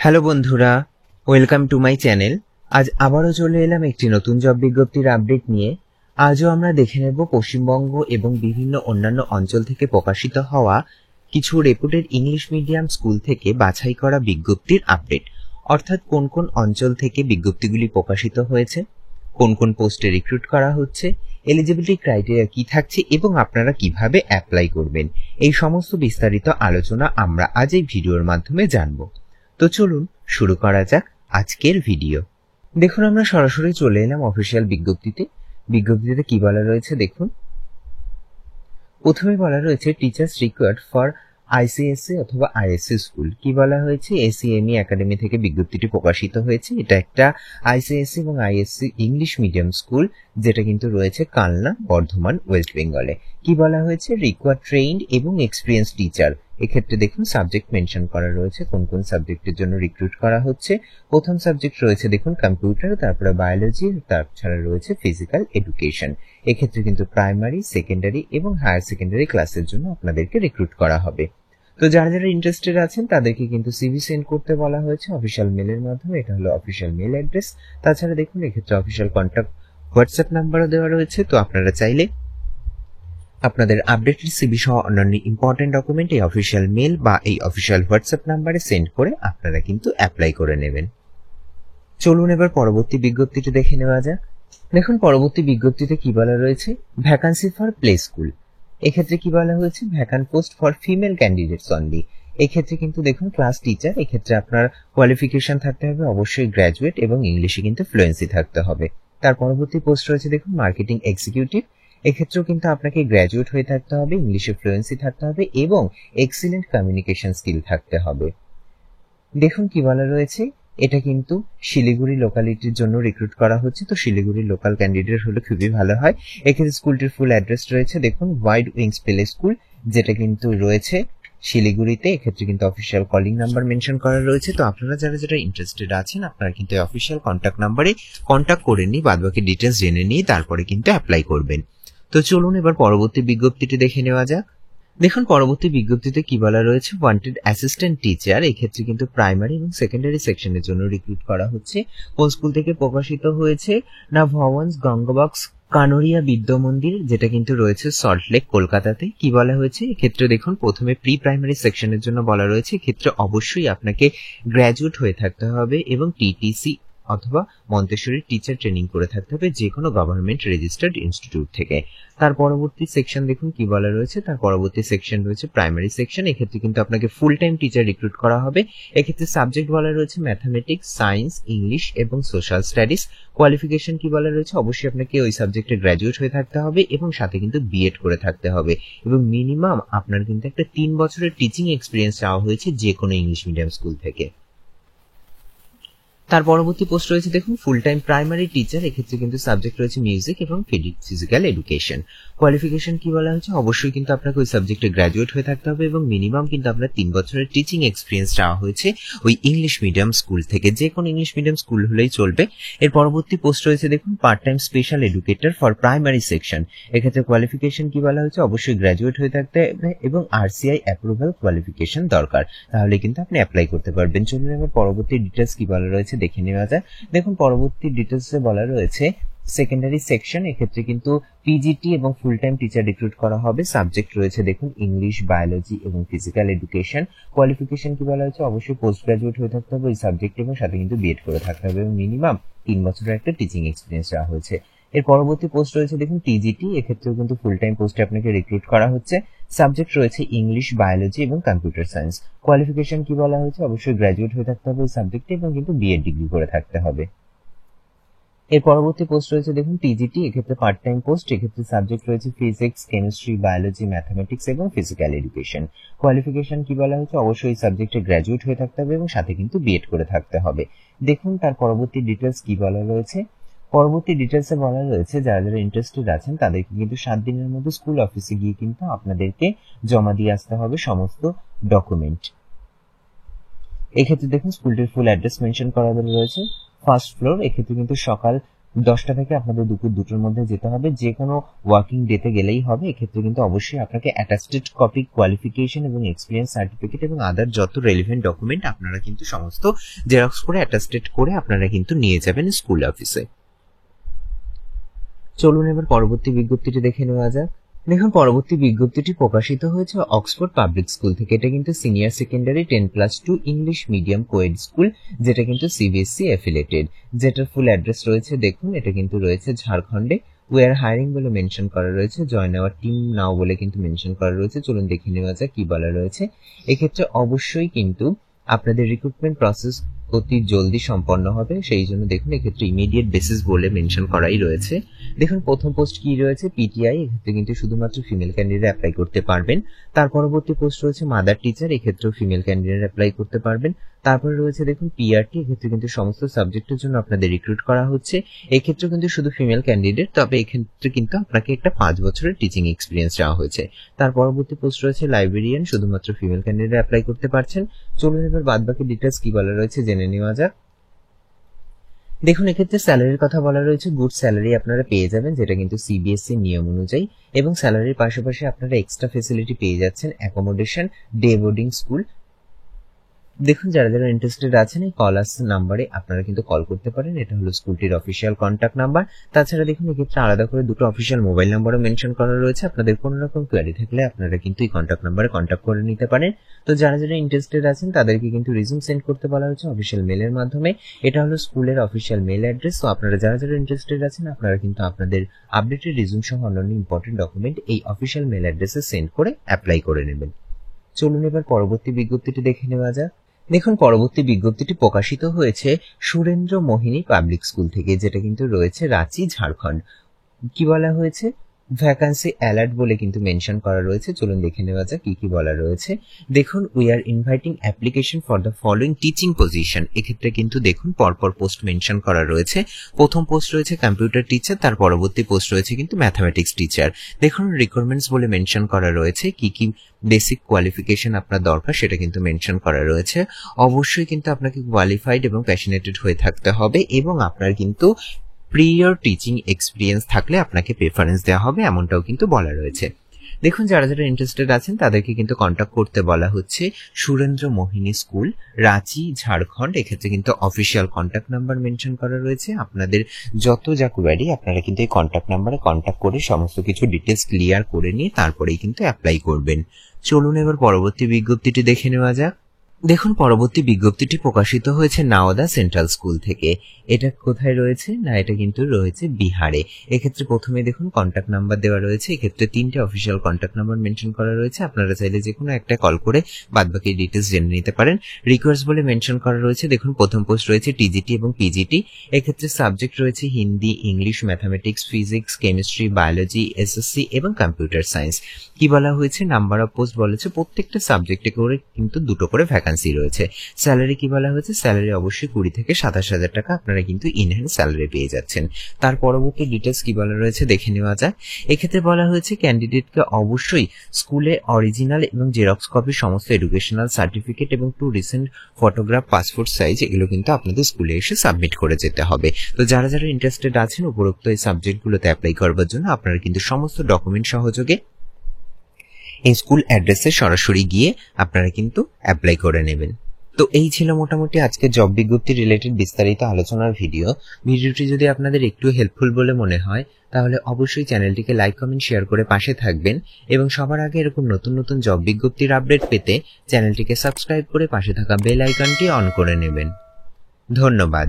Hello বন্ধুরা, welcome to my channel. আজ আবারও চলে এলাম একটি নতুন জব বিজ্ঞপ্তির আপডেট নিয়ে। আজও আমরা দেখে নেব পশ্চিমবঙ্গ এবং বিভিন্ন অন্যান্য অঞ্চল থেকে প্রকাশিত হওয়া কিছু রেপুটেড ইংলিশ মিডিয়াম স্কুল থেকে বাছাই করা বিজ্ঞপ্তির আপডেট, অর্থাৎ কোন কোন অঞ্চল থেকে বিজ্ঞপ্তিগুলি প্রকাশিত হয়েছে, কোন কোন পোস্টে রিক্রুট করা হচ্ছে, এলিজিবিলিটি ক্রাইটেরিয়া কি থাকছে এবং আপনারা কিভাবে অ্যাপ্লাই করবেন, এই সমস্ত বিস্তারিত আলোচনা আমরা আজ এই ভিডিওর মাধ্যমে জানব। তো চলুন শুরু করা যাক আজকের ভিডিও। দেখুন, আমরা সরাসরি চলে এলাম অফিসিয়াল বিজ্ঞপ্তিতে কি বলা রয়েছে দেখুন। প্রথমে বলা রয়েছে টিচার্স রিকোয়ার্ড ফর আইসিএসসি অথবা আইএসসি স্কুল। কি বলা হয়েছে? এসিএমই একাডেমি থেকে বিজ্ঞপ্তিটি প্রকাশিত হয়েছে। এটা একটা আইসিএসসি এবং আইএসসি ইংলিশ মিডিয়াম স্কুল, যেটা কিন্তু রয়েছে কালনা, বর্ধমান, ওয়েস্ট বেঙ্গলে। কি বলা হয়েছে? রিকোয়ার্ড ট্রেইনড এবং এক্সপিরিয়েন্স টিচার। এক্ষেত্রে দেখুন সাবজেক্ট মেনশন করা রয়েছে, কোন কোন সাবজেক্টের জন্য রিক্রুট করা হচ্ছে। প্রথম সাবজেক্ট রয়েছে দেখুন কম্পিউটার, তারপরে বায়োলজি, তাছাড়া রয়েছে ফিজিক্যাল এডুকেশন। এক্ষেত্রে কিন্তু প্রাইমারি, সেকেন্ডারি এবং হায়ার সেকেন্ডারি ক্লাসের জন্য আপনাদেরকে রিক্রুট করা হবে। তো যারা যারা ইন্টারেস্টেড আছেন তাদেরকে কিন্তু সিভি সেন্ড করতে বলা হয়েছে অফিসিয়াল মেলের মাধ্যমে। এটা হলো অফিসিয়াল মেল অ্যাড্রেস। তাছাড়া দেখুন এক্ষেত্রে অফিসিয়াল কন্ট্যাক্ট হোয়াটসঅ্যাপ নাম্বারও দেওয়া রয়েছে। তো আপনারা চাইলে আপনাদের আপডেটেড সিভি সহ অন্যান্য ইম্পর্টেন্ট ডকুমেন্ট এই অফিসিয়াল মেল বা এই অফিসিয়াল হোয়াটসঅ্যাপ নাম্বারে সেন্ড করে আপনারা কিন্তু অ্যাপ্লাই করে নেবেন। চলুন এবার পরবর্তী বিজ্ঞপ্তিটি দেখে নেওয়া যাক। দেখুন পরবর্তী বিজ্ঞপ্তিতে কি বলা রয়েছে, ভ্যাকান্সি ফর প্লে স্কুল। এক্ষেত্রে কি বলা হয়েছে, vacant post for female candidates only. এক্ষেত্রে কিন্তু দেখুন ক্লাস টিচার, এক্ষেত্রে আপনার কোয়ালিফিকেশন থাকতে হবে অবশ্যই গ্র্যাজুয়েট এবং ইংলিশে কিন্তু ফ্লুয়েন্সি থাকতে হবে। তার পরবর্তী পোস্ট রয়েছে দেখুন মার্কেটিং এক্সিকিউটিভ। এক্ষেত্রেও কিন্তু আপনাকে গ্র্যাজুয়েট হয়ে থাকতে হবে, ইংলিশে ফ্লুয়েন্সি থাকতে হবে এবং এক্সিলেন্ট কমিউনিকেশন স্কিল থাকতে হবে। দেখুন কি বলা রয়েছে, এটা কিন্তু শিলিগুড়ি লোকালিটির জন্য রিক্রুট করা হচ্ছে। তো শিলিগুড়ির লোকাল ক্যান্ডিডেট হলে খুবই ভালো হয়। এক্ষেত্রে স্কুলটির ফুল অ্যাড্রেস রয়েছে দেখুন, ওয়াইড উইংস প্লে স্কুল, যেটা কিন্তু রয়েছে শিলিগুড়িতে। এক্ষেত্রে কিন্তু অফিসিয়াল কলিং নাম্বার মেনশন করা রয়েছে। তো আপনারা যারা যারা ইন্টারেস্টেড আছেন আপনারা কিন্তু অফিসিয়াল কন্ট্যাক্ট নাম্বারে কন্ট্যাক্ট করে নিয়ে বাদবাকি ডিটেলস জেনে নিয়ে তারপরে কিন্তু অ্যাপ্লাই করবেন। তো চলুন এবার পরবর্তী বিজ্ঞপ্তিটি দেখে নেওয়া যাক। দেখুন পরবর্তী বিজ্ঞপ্তিতে কি বলা রয়েছে, ওয়ান্টেড অ্যাসিস্ট্যান্ট টিচার। এক্ষেত্রে কিন্তু প্রাইমারি এবং সেকেন্ডারি সেকশনের জন্য রিক্রুট করা হচ্ছে। কোন স্কুল থেকে প্রকাশিত হয়েছে না, ভবনস গঙ্গাবক্স কানোরিয়া বিদ্যা মন্দির, যেটা কিন্তু রয়েছে সল্টলেক, কলকাতাতে। কি বলা হয়েছে, এক্ষেত্রে দেখুন প্রথমে প্রি প্রাইমারি সেকশনের জন্য বলা রয়েছে। এক্ষেত্রে অবশ্যই আপনাকে গ্র্যাজুয়েট হয়ে থাকতে হবে এবং টিটিসি অথবা মন্তেশ্বরী টিচার ট্রেনিং করে থাকতে হবে যে কোনো গভর্নমেন্ট রেজিস্টার্ড ইনস্টিটিউট থেকে। তার পরবর্তী সেকশন দেখুন কি বলা রয়েছে, তার পরবর্তী সেকশন রয়েছে প্রাইমারি সেকশন। এক্ষেত্রে কিন্তু আপনাকে ফুল টাইম টিচার রিক্রুট করা হবে। এক্ষেত্রে সাবজেক্ট বলা রয়েছে ম্যাথামেটিক্স, সায়েন্স, ইংলিশ এবং সোশ্যাল স্টাডিজ। কোয়ালিফিকেশন কি বলা রয়েছে, অবশ্যই আপনাকে ওই সাবজেক্টে গ্র্যাজুয়েট হয়ে থাকতে হবে এবং সাথে কিন্তু বিএড করে থাকতে হবে এবং মিনিমাম আপনার কিন্তু একটা 3 বছরের টিচিং এক্সপিরিয়েন্স চাওয়া হয়েছে যে কোনো ইংলিশ মিডিয়াম স্কুল থেকে। তার পরবর্তী পোস্ট রয়েছে দেখুন ফুল টাইম প্রাইমারি টিচার। এক্ষেত্রে কিন্তু সাবজেক্ট রয়েছে মিউজিক এবং ফিজিক্যাল এডুকেশন। কোয়ালিফিকেশন কি বলা হয়েছে, অবশ্যই কিন্তু আপনাকে ওই সাবজেক্টে গ্র্যাজুয়েট হয়ে থাকতে হবে এবং মিনিমাম কিন্তু আপনার 3 বছরের টিচিং এক্সপিরিয়েন্স চাওয়া হয়েছে ওই ইংলিশ মিডিয়াম স্কুল থেকে, যে কোনো ইংলিশ মিডিয়াম স্কুল হলেই চলবে। এর পরবর্তী পোস্ট রয়েছে দেখুন part time special educator for primary section. এক্ষেত্রে কোয়ালিফিকেশন কি বলা হয়েছে, অবশ্যই গ্র্যাজুয়েট হয়ে থাকতে হবে এবং আরসিআই অ্যাপ্রুভাল কোয়ালিফিকেশন দরকার, তাহলে কিন্তু আপনি অ্যাপ্লাই করতে পারবেন। চলুন এবার পরবর্তী ডিটেলস কি বলা রয়েছে দেখে নেওয়া যায়। দেখুন পরবর্তী ডিটেলসে বলা রয়েছে সেকেন্ডারি সেকশন। এক্ষেত্রে কিন্তু পিজিটি এবং ফুল টাইম টিচার রিক্রুট করা হবে। সাবজেক্ট রয়েছে দেখুন ইংলিশ, বায়োলজি এবং ফিজিক্যাল এডুকেশন। কোয়ালিফিকেশন কি বলা হয়েছে, অবশ্যই পোস্ট গ্রাজুয়েট হয়ে থাকতে হবে ওই সাবজেক্ট এবং সাথে কিন্তু বিএড করে থাকতে হবে এবং মিনিমাম 3 বছরের একটা টিচিং এক্সপিরিয়েন্স দেওয়া হয়েছে। এর পরবর্তী পোস্ট রয়েছে দেখুন টিজিটি। এক্ষেত্রেও কিন্তু ফুল টাইম পোস্টে আপনাকে রিক্রুট করা হচ্ছে। সাবজেক্ট রয়েছে ইংলিশ, বায়োলজি এবং কম্পিউটার সায়েন্স। কোয়ালিফিকেশন কি বলা হয়েছে, অবশ্যই গ্র্যাজুয়েট হয়ে থাকতে হবে ওই সাবজেক্টে এবং কিন্তু বিএড ডিগ্রি করে থাকতে হবে। এর পরবর্তী পোস্ট রয়েছে দেখুন টিজিটি। এক্ষেত্রে পার্ট টাইম পোস্ট। এক্ষেত্রে সাবজেক্ট রয়েছে ফিজিক্স, কেমিস্ট্রি, বায়োলজি, ম্যাথামেটিক্স এবং ফিজিক্যাল এডুকেশন। কোয়ালিফিকেশন কি বলা হয়েছে, অবশ্যই সাবজেক্টে গ্র্যাজুয়েট হয়ে থাকতে হবে এবং সাথে কিন্তু বিএড করে থাকতে হবে। দেখুন তার পরবর্তী ডিটেলস কি বলা রয়েছে। পরবর্তী ডিটেলসে বলা রয়েছে যারা যারা ইন্টারেস্টেড আছেন তাদেরকে কিন্তু 7 দিনের মধ্যে স্কুল অফিসে গিয়ে কিন্তু আপনাদেরকে জমা দিয়ে আসতে হবে সমস্ত ডকুমেন্ট। এক্ষেত্রে দেখুন স্কুলটির ফুল অ্যাড্রেস মেনশন করা রয়েছে। First floor. এক্ষেত্রে কিন্তু সকাল 10টা থেকে আপনাদের দুপুর 2টোর মধ্যে যেতে হবে। যে কোনো ওয়ার্কিং ডেতে গেলেই হবে। এক্ষেত্রে কিন্তু অবশ্যই আপনাকে অ্যাটাস্টেড কপি, কোয়ালিফিকেশন এবং এক্সপিরিয়েন্স সার্টিফিকেট এবং আদার যত রেলিভেন্ট ডকুমেন্ট আপনারা কিন্তু সমস্ত জেরক্স করে অ্যাটাস্টেড করে আপনারা কিন্তু নিয়ে যাবেন স্কুল অফিসে। চলুন এবার পরবর্তী বিজ্ঞপ্তিটি দেখে নেওয়া যাক। দেখুন, পরবর্তী বিজ্ঞপ্তিটি প্রকাশিত হয়েছে অক্সফোর্ড পাবলিক স্কুল থেকে। এটা কিন্তু senior secondary 10+2 English medium coed school, যেটা কিন্তু সিবিএসসি অ্যাফিলিয়েটেড। যেটার ফুল অ্যাড্রেস রয়েছে, দেখুন এটা কিন্তু রয়েছে ঝাড়খণ্ডে। উই আর হায়ারিং বলে মেনশন করা রয়েছে, জয়েন আওয়ার টিম নাও বলে কিন্তু মেনশন করা রয়েছে। চলুন দেখে নেওয়া যাক কি বলা রয়েছে। এক্ষেত্রে অবশ্যই কিন্তু আপনাদের রিক্রুটমেন্ট প্রসেস অতি জলদি সম্পন্ন হবে, সেই জন্য দেখুন এক্ষেত্রে ইমিডিয়েট বেসিস বলে মেনশন করাই রয়েছে। দেখুন প্রথম পোস্ট কি রয়েছে, পিটিআই। এক্ষেত্রে কিন্তু শুধুমাত্র ফিমেল ক্যান্ডিডেট অ্যাপ্লাই করতে পারবেন। তার পরবর্তী পোস্ট রয়েছে মাদার টিচার, এক্ষেত্রেও ফিমেল ক্যান্ডিডেট অ্যাপ্লাই করতে পারবেন। তারপরে রয়েছে দেখুন পিআরটি, এক্ষেত্রে কিন্তু সমস্ত সাবজেক্টের জন্য আপনাদের রিক্রুট করা হচ্ছে। এক্ষেত্রে কিন্তু শুধু ফিমেল ক্যান্ডিডেট, তবে এক্ষেত্রে কিন্তু আপনাকে একটা 5 বছরের টিচিং এক্সপিরিয়েন্স দেওয়া হয়েছে। তার পরবর্তী পোস্ট রয়েছে লাইব্রেরিয়ান, শুধুমাত্র ফিমেল ক্যান্ডিডেট অ্যাপ্লাই করতে পারছেন। চলুন এবার বাদ বাকি ডিটেলস কি বলা রয়েছে জেনে নেওয়া যাক। দেখুন এক্ষেত্রে স্যালারির কথা বলা রয়েছে, গুড স্যালারি আপনারা পেয়ে যাবেন, যেটা কিন্তু সিবিএসসি নিয়ম অনুযায়ী। এবং স্যালারির পাশাপাশি আপনারা এক্সট্রা ফেসিলিটি পেয়ে যাচ্ছেন, অ্যাকোমোডেশন, ডে বোর্ডিং স্কুল। দেখুন যারা যারা ইন্টারেস্টেড আছেন এই কলার্স নাম্বারে আপনারা কিন্তু কল করতে পারেন, এটা হলো স্কুলটির অফিসিয়াল কন্ট্যাক্ট নাম্বার। তাছাড়া দেখুন এক্ষেত্রে আলাদা করে 2টো অফিসিয়াল মোবাইল নাম্বারও মেনশন করা রয়েছে। আপনাদের কোনো রকম কোয়ারি থাকলে আপনারা কিন্তু এই কন্ট্যাক্ট নাম্বারে কন্ট্যাক্ট করে নিতে পারেন। তো যারা যারা ইন্টারেস্টেড আছেন তাদেরকে কিন্তু রিজিউম সেন্ড করতে বলা হয়েছে অফিসিয়াল মেলের মাধ্যমে। এটা হলো স্কুলের অফিসিয়াল মেল অ্যাড্রেস। তো আপনারা যারা যারা ইন্টারেস্টেড আছেন আপনারা কিন্তু আপনাদের আপডেটেড রিজিউম সহ অন্যান্য ইম্পর্টেন্ট ডকুমেন্ট এই অফিসিয়াল মেল অ্যাড্রেসে সেন্ড করে অ্যাপ্লাই করে নেবেন। চলুন এবার পরবর্তী বিজ্ঞপ্তিটি দেখে নেওয়া যাক। দেখুন পরবর্তী বিজ্ঞপ্তিটি প্রকাশিত হয়েছে সুরেন্দ্র মোহিনী পাবলিক স্কুল থেকে, যেটা কিন্তু রয়েছে রাঁচি, ঝাড়খণ্ড। কি বলা হয়েছে, ভ্যাকান্সি অ্যালার্ট বলে কিন্তু মেনশন করা রয়েছে। চলুন দেখে নেওয়া যাক কি কি বলা রয়েছে। দেখুন, we are inviting application for the following teaching position. এক্ষেত্রে কিন্তু দেখুন পরপর পোস্ট মেনশন করা রয়েছে। প্রথম পোস্ট রয়েছে কম্পিউটার টিচার, তার পরবর্তী পোস্ট রয়েছে কিন্তু ম্যাথামেটিক্স টিচার। দেখুন রিকোয়ারমেন্টস বলে মেনশন করা রয়েছে, কি কি বেসিক কোয়ালিফিকেশন আপনার দরকার সেটা কিন্তু মেনশন করা রয়েছে। অবশ্যই কিন্তু আপনাকে কোয়ালিফাইড এবং প্যাশনেটেড হয়ে থাকতে হবে, এবং আপনার কিন্তু প্রিয়র টিচিং এক্সপিরিয়েন্স থাকলে আপনাকে প্রেফারেন্স দেওয়া হবে, এমনটাও কিন্তু বলা রয়েছে। দেখুন যারা যারা ইন্টারেস্টেড আছেন তাদেরকে কিন্তু কন্ট্যাক্ট করতে বলা হচ্ছে সুরেন্দ্র মোহিনী স্কুল, রাঁচি, ঝাড়খণ্ড। এক্ষেত্রে কিন্তু অফিসিয়াল কন্ট্যাক্ট নাম্বার মেনশন করা রয়েছে। আপনাদের যত যা কোয়ারি আপনারা কিন্তু এই কন্ট্যাক্ট নাম্বারে কন্ট্যাক্ট করে সমস্ত কিছু ডিটেলস ক্লিয়ার করে নিয়ে তারপরেই কিন্তু অ্যাপ্লাই করবেন। চলুন এবার পরবর্তী বিজ্ঞপ্তিটি দেখে নেওয়া যাক। দেখুন পরবর্তী বিজ্ঞপ্তিটি প্রকাশিত হয়েছে নাওদা সেন্ট্রাল স্কুল থেকে। এটা কোথায় রয়েছে না, এটা কিন্তু রয়েছে বিহারে। এক্ষেত্রে প্রথমে দেখুন কন্ট্যাক্ট নাম্বার দেওয়া রয়েছে। এক্ষেত্রে 3টে অফিসিয়াল কন্ট্যাক্ট নাম্বার মেনশন করা রয়েছে। আপনারা চাইলে যে কোনো একটা কল করে বাদবাকি ডিটেলস জেনে নিতে পারেন। রিকোয়েস্ট বলে মেনশন করা রয়েছে। দেখুন প্রথম পোস্ট রয়েছে টিজিটি এবং পিজিটি। এক্ষেত্রে সাবজেক্ট রয়েছে Hindi, English, mathematics, physics, chemistry, biology, SSC এবং কম্পিউটার সায়েন্স। কি বলা হয়েছে, নাম্বার অফ পোস্ট বলেছে প্রত্যেকটা সাবজেক্টে করে কিন্তু 2টো করে ভ্যাকান্সি রয়েছে। স্যালারি কি বলা হয়েছে, স্যালারি অবশ্যই 20 থেকে 27,000 টাকা আপনারা কিন্তু ইনহ্যান্ড স্যালারি পেয়ে যাচ্ছেন। তার পরবর্তী ডিটেলস কি বলা রয়েছে দেখে নেওয়া যায়। এক্ষেত্রে বলা হয়েছে ক্যান্ডিডেটকে অবশ্যই স্কুলে অরিজিনাল এবং জেরক্স কপি সমস্ত এডুকেশনাল সার্টিফিকেট এবং 2 রিসেন্ট ফটোগ্রাফ, পাসপোর্ট সাইজ এগুলো কিন্তু আপনাদের স্কুলে এসে সাবমিট করে যেতে হবে। তো যারা যারা ইন্টারেস্টেড আছেন উপরোক্ত এই সাবজেক্টগুলোতে অ্যাপ্লাই করবার জন্য আপনারা কিন্তু সমস্ত ডকুমেন্ট সহযোগে এই স্কুল অ্যাড্রেসে সরাসরি গিয়ে আপনারা কিন্তু অ্যাপ্লাই করে নেবেন। তো এই ছিল মোটামুটি আজকে জব বিজ্ঞপ্তি রিলেটেড বিস্তারিত আলোচনার ভিডিওটি যদি আপনাদের একটু হেল্পফুল বলে মনে হয় তাহলে অবশ্যই চ্যানেলটিকে লাইক, কমেন্ট, শেয়ার করে পাশে থাকবেন, এবং সবার আগে এরকম নতুন নতুন জব বিজ্ঞপ্তির আপডেট পেতে চ্যানেলটিকে সাবস্ক্রাইব করে পাশে থাকা বেল আইকনটি অন করে নেবেন। ধন্যবাদ।